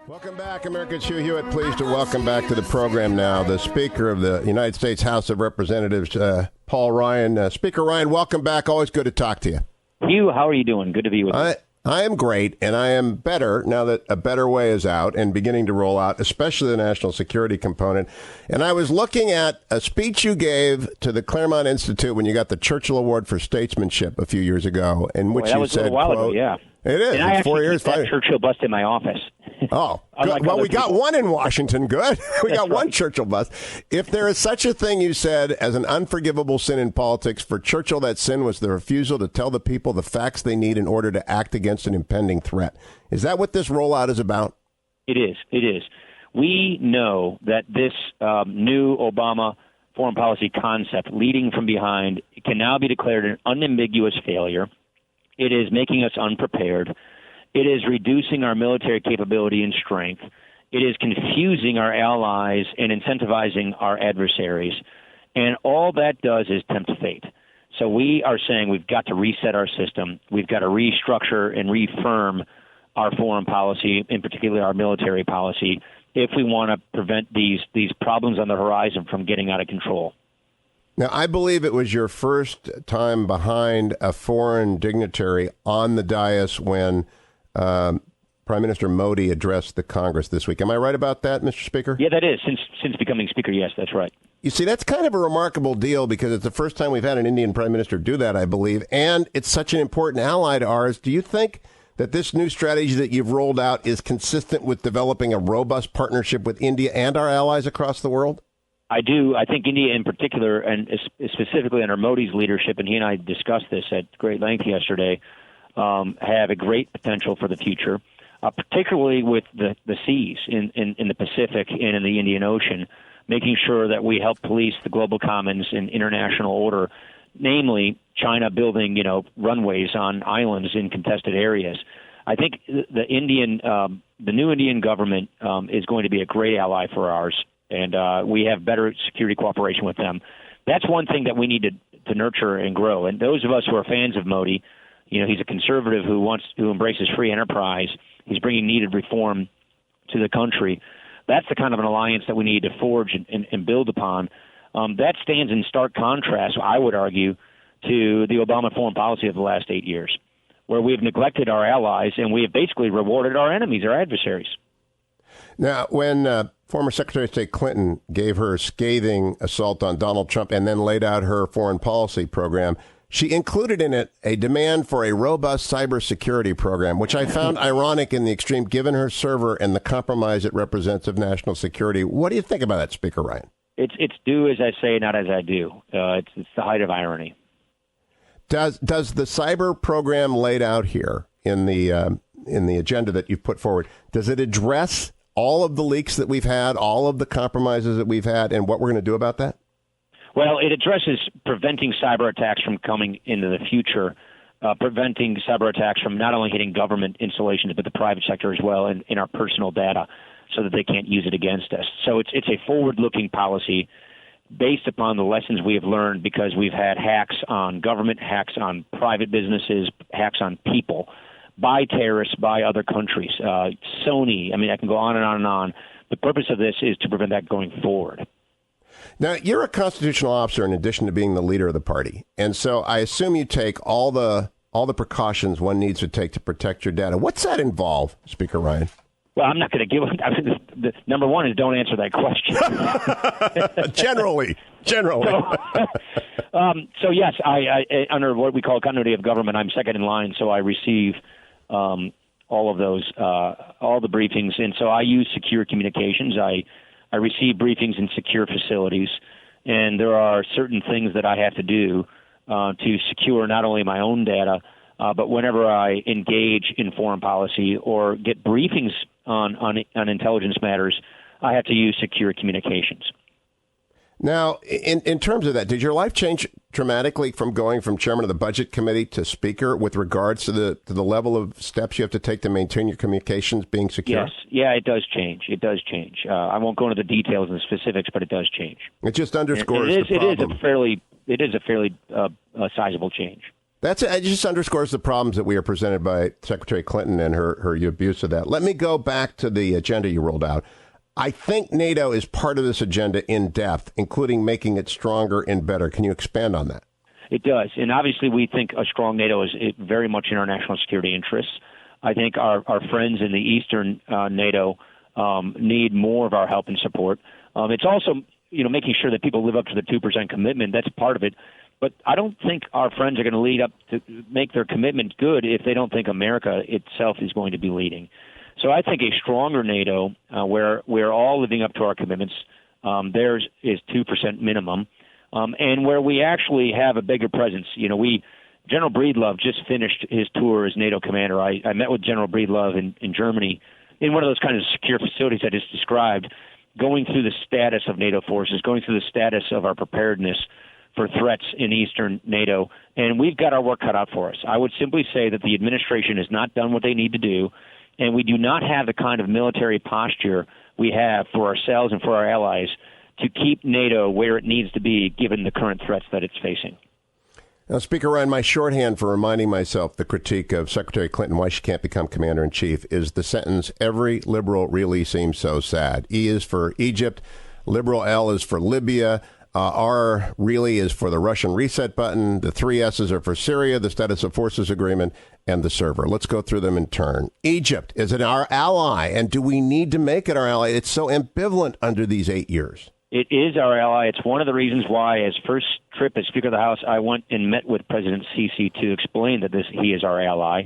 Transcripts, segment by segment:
Welcome back, Americans. Hugh Hewitt, pleased to welcome back to the program now the Speaker of the United States House of Representatives, Paul Ryan. Speaker Ryan, welcome back. Always good to talk to you. Hugh, how are you doing? Good to be with you. I am great, and I am better now that A Better Way is out and beginning to roll out, especially the national security component. And I was looking at a speech you gave to the Claremont Institute when you got the Churchill Award for Statesmanship a few years ago, in which you said, quote, yeah. It is. And I it's 4 years. Keep that Churchill Bus in my office. Oh, well, we got one in Washington. Good. We got one Churchill Bus. If there is such a thing, you said, as an unforgivable sin in politics, for Churchill, that sin was the refusal to tell the people the facts they need in order to act against an impending threat. Is that what this rollout is about? It is. It is. We know that this new Obama foreign policy concept, leading from behind, can now be declared an unambiguous failure. It is making us unprepared. It is reducing our military capability and strength. It is confusing our allies and incentivizing our adversaries. And all that does is tempt fate. So we are saying we've got to reset our system. We've got to restructure and reaffirm our foreign policy, in particular our military policy, if we want to prevent these problems on the horizon from getting out of control. Now, I believe it was your first time behind a foreign dignitary on the dais when Prime Minister Modi addressed the Congress this week. Am I right about that, Mr. Speaker? Yeah, that is. Since becoming Speaker, yes, that's right. You see, that's kind of a remarkable deal because it's the first time we've had an Indian Prime Minister do that, I believe, and it's such an important ally to ours. Do you think that this new strategy that you've rolled out is consistent with developing a robust partnership with India and our allies across the world? I do. I think India in particular, and specifically under Modi's leadership, and he and I discussed this at great length yesterday, have a great potential for the future, particularly with the seas in the Pacific and in the Indian Ocean, making sure that we help police the global commons and international order, namely China building, runways on islands in contested areas. I think the new Indian government is going to be a great ally for ours. And we have better security cooperation with them. That's one thing that we need to nurture and grow. And those of us who are fans of Modi, he's a conservative who embraces free enterprise. He's bringing needed reform to the country. That's the kind of an alliance that we need to forge and build upon. That stands in stark contrast, I would argue, to the Obama foreign policy of the last 8 years, where we've neglected our allies and we have basically rewarded our enemies, our adversaries. Now, when former Secretary of State Clinton gave her scathing assault on Donald Trump and then laid out her foreign policy program, she included in it a demand for a robust cybersecurity program, which I found ironic in the extreme, given her server and the compromise it represents of national security. What do you think about that, Speaker Ryan? It's do as I say, not as I do. It's the height of irony. Does the cyber program laid out here in the agenda that you've put forward, does it address all of the leaks that we've had, all of the compromises that we've had, and what we're going to do about that? Well, it addresses preventing cyber attacks from coming into the future, preventing cyber attacks from not only hitting government installations, but the private sector as well, and in our personal data, so that they can't use it against us. So it's a forward-looking policy based upon the lessons we have learned, because we've had hacks on government, hacks on private businesses, hacks on people, by terrorists, by other countries. Sony, I can go on and on and on. The purpose of this is to prevent that going forward. Now, you're a constitutional officer in addition to being the leader of the party. And so I assume you take all the precautions one needs to take to protect your data. What's that involve, Speaker Ryan? Well, I'm not going to give the number one is don't answer that question. Generally. So yes, I under what we call continuity of government, I'm second in line, so I receive all of those, all the briefings. And so I use secure communications. I receive briefings in secure facilities, and there are certain things that I have to do to secure not only my own data, but whenever I engage in foreign policy or get briefings on intelligence matters, I have to use secure communications. Now, in terms of that, did your life change dramatically from going from chairman of the budget committee to speaker with regards to the level of steps you have to take to maintain your communications being secure? Yes. Yeah, it does change. I won't go into the details and the specifics, but it does change. It just underscores the problem. It is a fairly sizable change. It just underscores the problems that we are presented by Secretary Clinton and her abuse of that. Let me go back to the agenda you rolled out. I think NATO is part of this agenda in depth, including making it stronger and better. Can you expand on that? It does. And obviously we think a strong NATO is very much in our national security interests. I think our friends in the Eastern NATO need more of our help and support. It's also, making sure that people live up to the 2% commitment. That's part of it. But I don't think our friends are going to lead up to make their commitment good if they don't think America itself is going to be leading. So I think a stronger NATO, where we're all living up to our commitments, theirs is 2% minimum, and where we actually have a bigger presence. General Breedlove just finished his tour as NATO commander. I met with General Breedlove in Germany in one of those kind of secure facilities I just described, going through the status of NATO forces, going through the status of our preparedness for threats in Eastern NATO, and we've got our work cut out for us. I would simply say that the administration has not done what they need to do, and we do not have the kind of military posture we have for ourselves and for our allies to keep NATO where it needs to be given the current threats that it's facing. Now, Speaker Ryan, my shorthand for reminding myself the critique of Secretary Clinton, why she can't become commander-in-chief, is the sentence, every liberal really seems so sad. E is for Egypt, liberal L is for Libya, R really is for the Russian reset button, the 3 S's are for Syria, the status of forces agreement, and the server. Let's go through them in turn. Egypt, is it our ally, and do we need to make it our ally? It's so ambivalent under these 8 years. It is our ally. It's one of the reasons why, as first trip as Speaker of the House, I went and met with President Sisi to explain that he is our ally.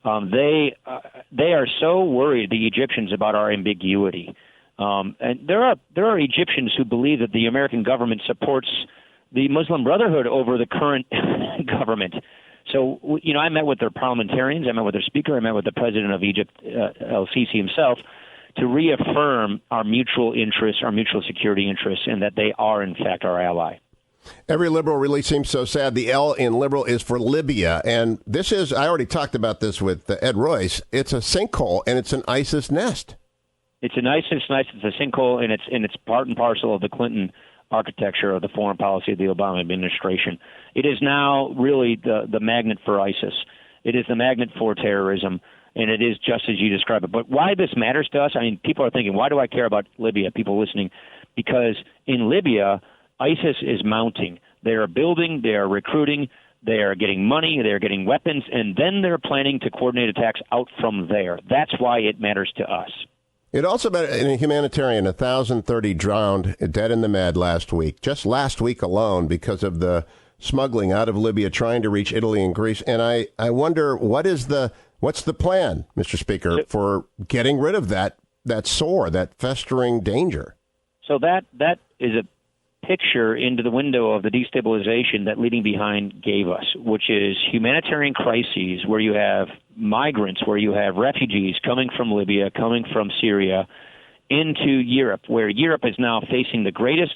They are so worried, the Egyptians, about our ambiguity. And there are Egyptians who believe that the American government supports the Muslim Brotherhood over the current government. So, I met with their parliamentarians, I met with their speaker, I met with the president of Egypt, El-Sisi himself, to reaffirm our mutual interests, our mutual security interests, and that they are, in fact, our ally. Every liberal really seems so sad. The L in liberal is for Libya. And this is, I already talked about this with Ed Royce, it's a sinkhole and it's an ISIS nest. It's a ISIS nest, it's a sinkhole, and it's part and parcel of the Clinton architecture of the foreign policy of the Obama administration. It is now really the magnet for ISIS. It is the magnet for terrorism. And it is just as you describe it. But why this matters to us, people are thinking, why do I care about Libya, people listening? Because in Libya, ISIS is mounting. They are building, they are recruiting, they are getting money, they are getting weapons, and then they're planning to coordinate attacks out from there. That's why it matters to us. It also mattered in a humanitarian, 1,030 drowned, dead in the Med last week, just last week alone because of the smuggling out of Libya, trying to reach Italy and Greece. And I wonder, what's the plan, Mr. Speaker, for getting rid of that sore, that festering danger? So that is a picture into the window of the destabilization that Leading Behind gave us, which is humanitarian crises where you have migrants, where you have refugees coming from Libya, coming from Syria into Europe, where Europe is now facing the greatest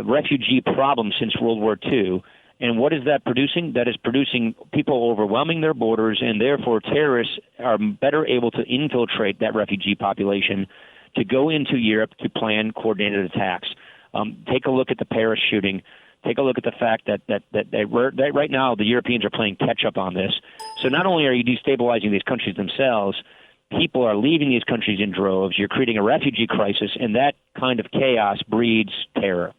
refugee problem since World War II. And what is that producing? That is producing people overwhelming their borders, and therefore terrorists are better able to infiltrate that refugee population to go into Europe to plan coordinated attacks. Take a look at the Paris shooting. Take a look at the fact that right now the Europeans are playing catch-up on this. So not only are you destabilizing these countries themselves, people are leaving these countries in droves. You're creating a refugee crisis, and that kind of chaos breeds terror.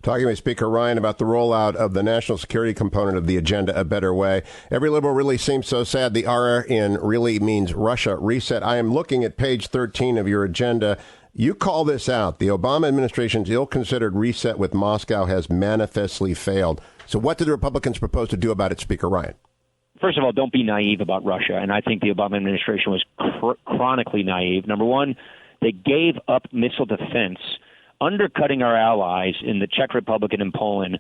Talking with Speaker Ryan about the rollout of the national security component of the agenda, A Better Way. Every liberal really seems so sad. The R in really means Russia reset. I am looking at page 13 of your agenda. You call this out. The Obama administration's ill-considered reset with Moscow has manifestly failed. So what did the Republicans propose to do about it, Speaker Ryan? First of all, don't be naive about Russia. And I think the Obama administration was chronically naive. Number one, they gave up missile defense, undercutting our allies in the Czech Republic and in Poland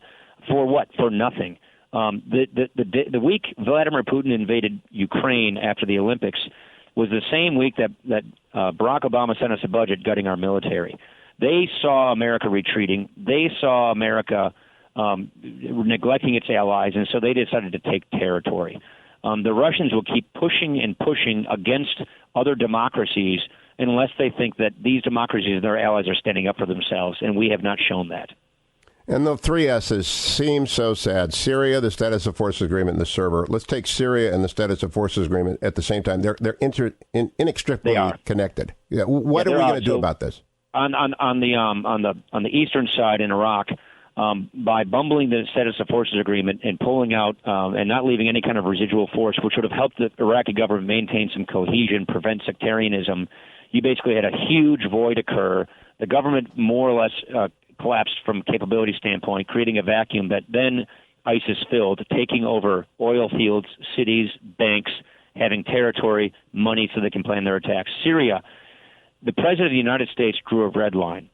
for what? For nothing. The week Vladimir Putin invaded Ukraine after the Olympics was the same week that Barack Obama sent us a budget gutting our military. They saw America retreating. They saw America neglecting its allies, and so they decided to take territory. The Russians will keep pushing and pushing against other democracies unless they think that these democracies and their allies are standing up for themselves, and we have not shown that. And the three S's seem so sad. Syria, the status of forces agreement, and the server. Let's take Syria and the status of forces agreement at the same time. They're inextricably connected. Yeah. What are we going to do about this? On the eastern side in Iraq, by bumbling the status of forces agreement and pulling out and not leaving any kind of residual force, which would have helped the Iraqi government maintain some cohesion, prevent sectarianism, you basically had a huge void occur. The government more or less collapsed from a capability standpoint, creating a vacuum that then ISIS filled, taking over oil fields, cities, banks, having territory, money so they can plan their attacks. Syria, the president of the United States drew a red line.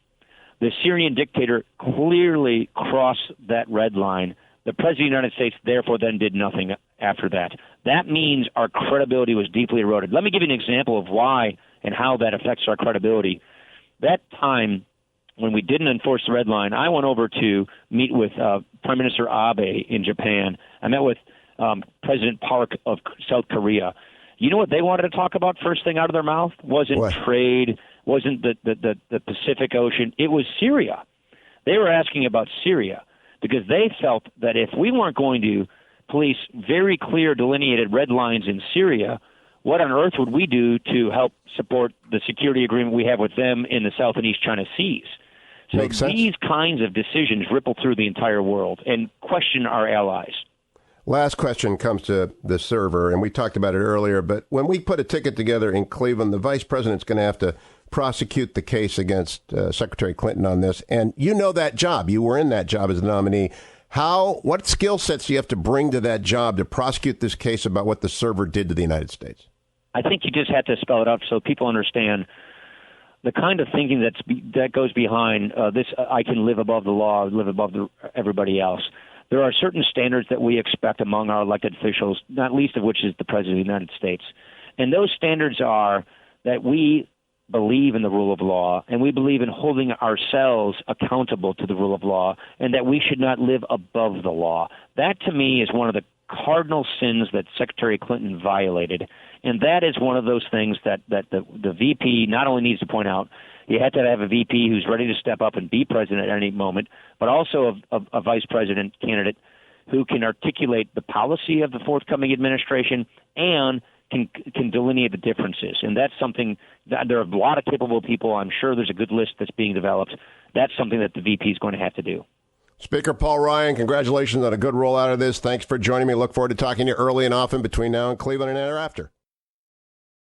The Syrian dictator clearly crossed that red line. The president of the United States, therefore, then did nothing after that. That means our credibility was deeply eroded. Let me give you an example of why and how that affects our credibility. That time when we didn't enforce the red line, I went over to meet with Prime Minister Abe in Japan. I met with President Park of South Korea. You know what they wanted to talk about first thing out of their mouth? Wasn't trade, wasn't the Pacific Ocean. It was Syria. They were asking about Syria because they felt that if we weren't going to police very clear delineated red lines in Syria, what on earth would we do to help support the security agreement we have with them in the South and East China Seas? So these kinds of decisions ripple through the entire world and question our allies. Last question comes to the server, and we talked about it earlier, but when we put a ticket together in Cleveland, the vice president's going to have to prosecute the case against Secretary Clinton on this. And you know that job. You were in that job as a nominee. What skill sets do you have to bring to that job to prosecute this case about what the server did to the United States? I think you just have to spell it out so people understand the kind of thinking that goes behind this. I can live above the law, live above everybody else. There are certain standards that we expect among our elected officials, not least of which is the President of the United States. And those standards are that we believe in the rule of law, and we believe in holding ourselves accountable to the rule of law, and that we should not live above the law. That, to me, is one of the cardinal sins that Secretary Clinton violated. And that is one of those things that the VP not only needs to point out, you have to have a VP who's ready to step up and be president at any moment, but also a vice president candidate who can articulate the policy of the forthcoming administration and can delineate the differences. And that's something that there are a lot of capable people. I'm sure there's a good list that's being developed. That's something that the VP is going to have to do. Speaker Paul Ryan, congratulations on a good rollout of this. Thanks for joining me. Look forward to talking to you early and often between now and Cleveland and thereafter.